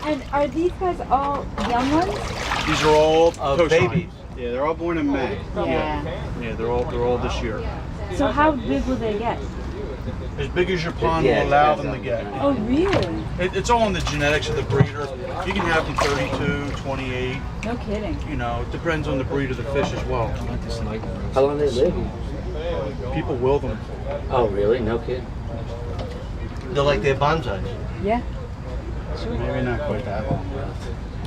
And are these guys all young ones? These are all babies. Yeah, they're all born in May. Yeah. Yeah, they're all this year. So how big will they get? As big as your pond will allow them to get. Oh, really? It's all in the genetics of the breeder. You can have them 32, 28. No kidding. You know, it depends on the breed of the fish as well. How long they live? People will them. Oh, really? No kid. They're like their bonsai. Yeah. Maybe not quite that long.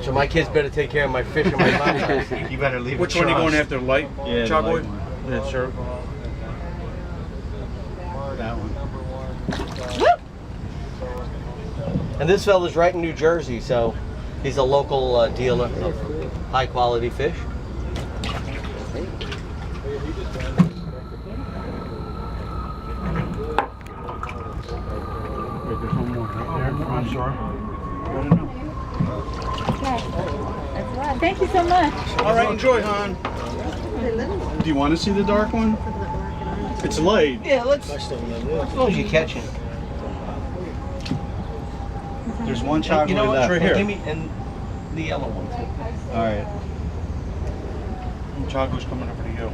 So my kids better take care of my fish and my bonsai. You better leave Which one are you going after? Light? Yeah, Chocolate? Yeah, sure. That one. And this fella's right in New Jersey, so he's a local dealer of high quality fish. There's one more right there. I'm sorry. Okay. That's a lot. Thank you so much. All right, enjoy, hon. Do you want to see the dark one? It's light. Yeah, let's. As long as you catch it. There's one chocolate You know what? left. Right here. Give me and the yellow one too. All right. Chocolate's coming over to you.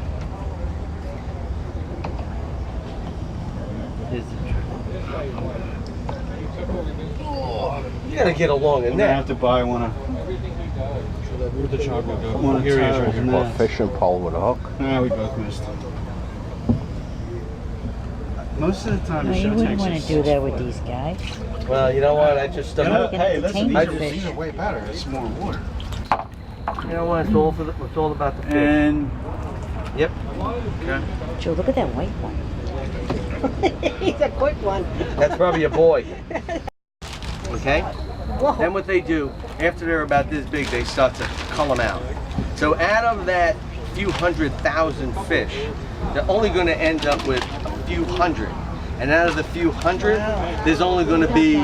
Oh, you gotta get along in I'm there. gonna have to buy one of. Where'd the chocolate go? One here he is right here. A fishing pole with a hook. Nah, we both missed. Most of the time, No, the you show wouldn't takes want to us. do that with these guys. Well, you know what? I just You know, Get hey, the listen, tank these fish. are way better. It's more water. You know what? It's all for it's all about the fish. And Yep. okay. Joe, look at that white one. He's a quick one. That's probably a boy. Okay? Whoa. Then what they do, after they're about this big, they start to cull them out. So out of that few 100,000 fish, they're only going to end up with a few hundred. And out of the few hundred, there's only going to be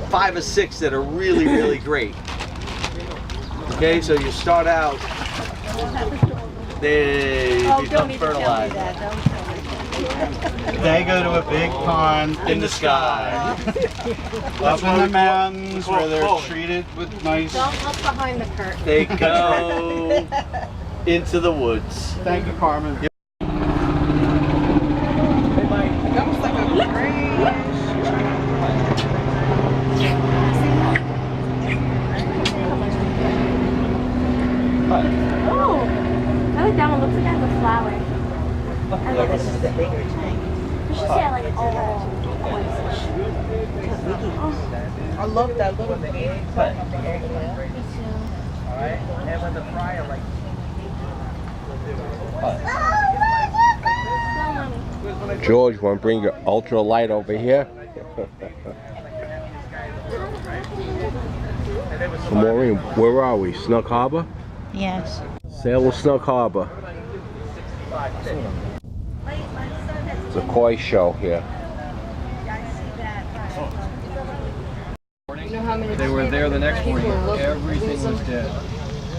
5 or 6 that are really, really great. Okay, so you start out, they become fertilized. They go to a big pond In the sky. up in the mountains where they're treated with nice. Don't look behind the curtain. They go into the woods. Thank you, Carmen. That was like a Oh, I like that one. Looks like it has a flower. I love this. a bigger tank. We should say like all I love that little bit. Me too. George, want to bring your ultra light over here? Maureen, where are we? Snug Harbor? Yes. Sail of Snug Harbor. It's a koi show here. They were there the next morning. Everything was dead.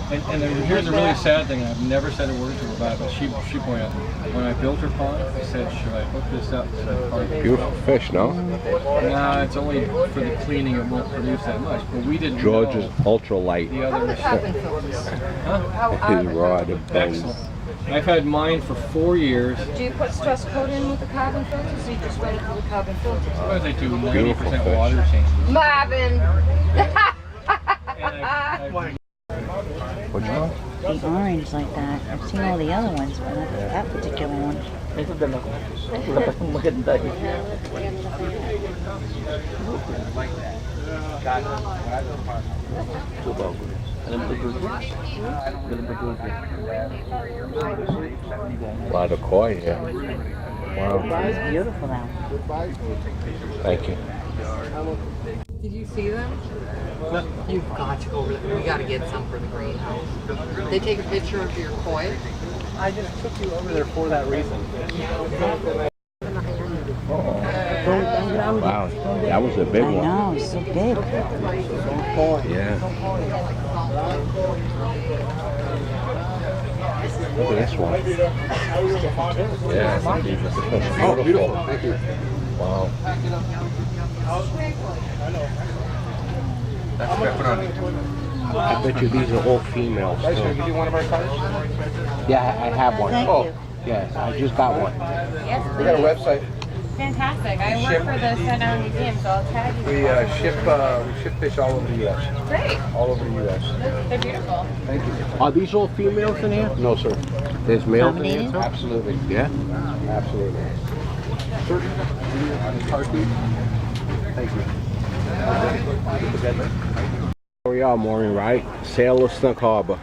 And here's a really sad thing. I've never said a word to her about it, but she pointed out, when I built her pond, I said, should I hook this up to the park? Beautiful fish, no? Nah, it's only for the cleaning. It won't produce that much. But we didn't George's know ultra light. the other His rod and bones. Excellent. I've had mine for 4 years. Do you put stress coat in with the carbon filters, or you just run it through the carbon filters? What do they do? Beautiful 90% fish. water changes. Marvin! Which one? The orange like that. I've seen all the other ones, but not that particular one. A lot of koi here. Wow. It's beautiful now. Thank you. Did you see them? You've got to go over there. You got to get some for the greenhouse. They take a picture of your koi. I just took you over there for that reason. Wow, that was a big I one. know, it's so big. Yeah. Look at this one. Yeah, it's a beautiful fish. Oh, beautiful. Thank you. Wow. That's pepperoni. I bet you these are all females. Guys, can I give you one of our cards? Yeah, I have one. Thank Oh. you. Yes, I just got one. Yes, We got a website. fantastic. I work for the Snug Museum, so I'll tag you. We ship fish all over the U.S. Great. All over the U.S. They're beautiful. Thank you. Are these all females in here? No, sir. There's males in here Nominated? too? Absolutely. Yeah? Absolutely. Sir, heartbeat. Thank you. Here we are, Maureen, right? Sail of Snug Harbor.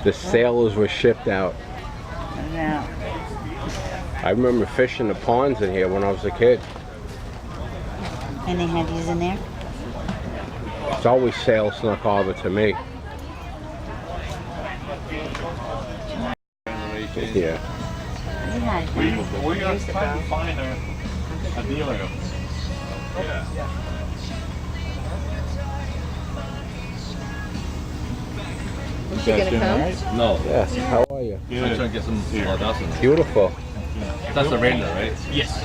The sailors were shipped out. Now, I remember fishing the ponds in here when I was a kid. and they had these in there? It's always sail Snug Harbor to me. Yeah. They had them. We are trying to find a dealer. Is she gonna come? No. Yes. How are you? I'm trying to get some sawdust in it. Beautiful. That's the reindeer, right? Yes.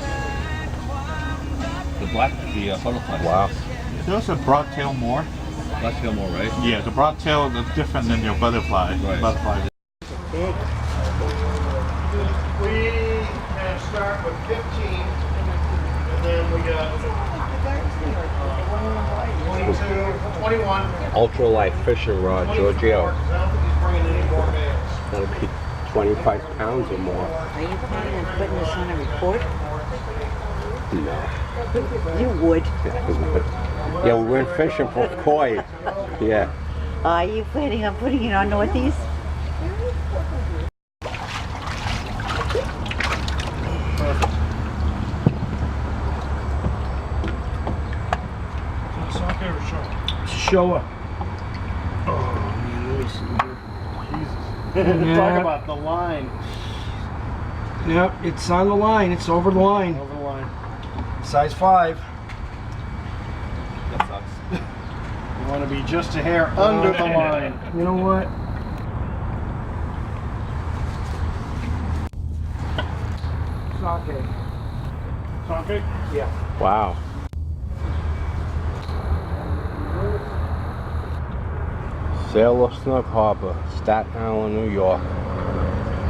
The butterfly. Wow. Those are broadtail more. Black tail more, right? Yeah, the broadtail is different than your butterfly. Right. Butterfly. Big. We can start with 15, and then we got 22, 21, Ultralight fishing rod, 24, Giorgio. 'cause I don't think he's bringing any more males. That'll be 25 pounds or more. Are you planning on putting this on a report? No. You would. Yeah, we went fishing for koi. Yeah. Are you planning on putting it on Northeast? Socket or shark? Show her. Talk about the line. Yep, it's on the line. It's over the line. Over the line. Size 5. That sucks. You want to be just a hair under the line. You know what? Sake. Socket? Yeah. Wow. Sail of Snug Harbor, Staten Island, New York.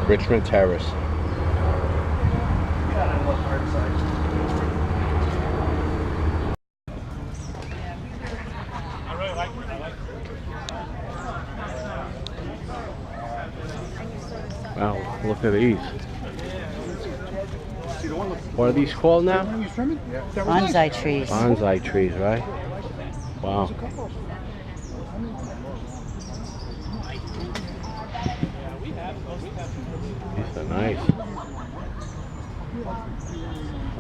Richmond Terrace. Wow, look at these. What are these called now? Bonsai trees. Bonsai trees, right? Wow. These are nice.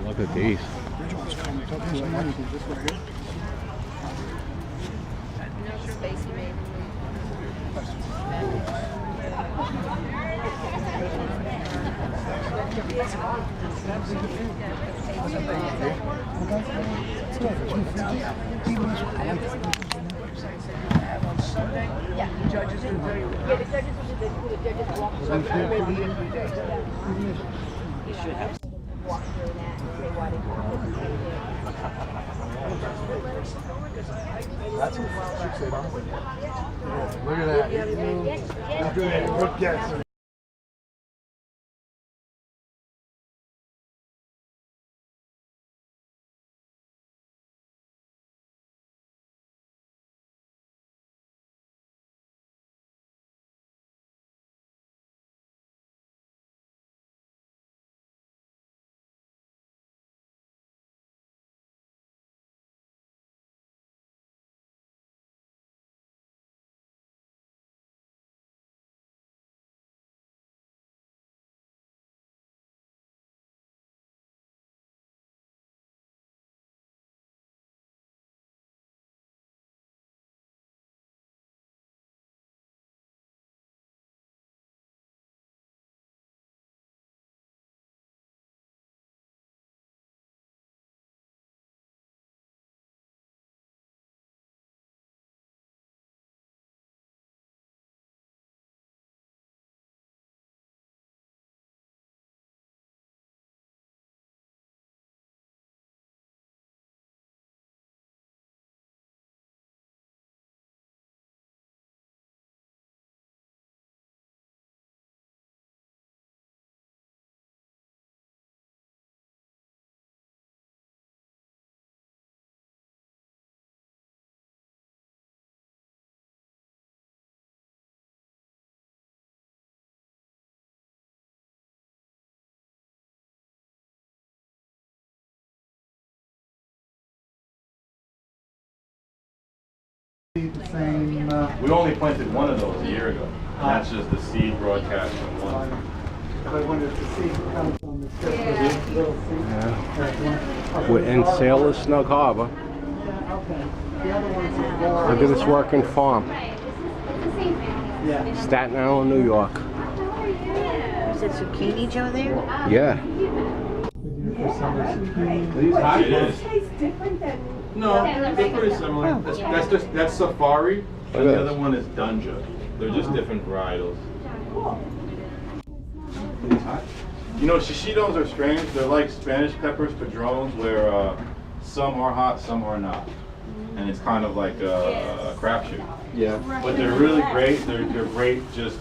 Look at these. Look at that. Good guess. same. We only planted one of those a year ago. And that's just the seed broadcast from one. I wonder if the seed comes on the tip of the little seed. Yeah. We're in Sailor's Snug Harbor. Yeah, okay. The other ones are more. Look at this working farm. Yeah. Staten Island, New York. Is it zucchini, Joe, there? Yeah. These hot ones. No, they're pretty similar. That's Safari, and the other one is Dunja. They're just different varietals. These hot. You know, shishitos are strange. They're like Spanish peppers, padrones, where some are hot, some are not. And it's kind of like a crapshoot. Yeah. But they're really great. They're great just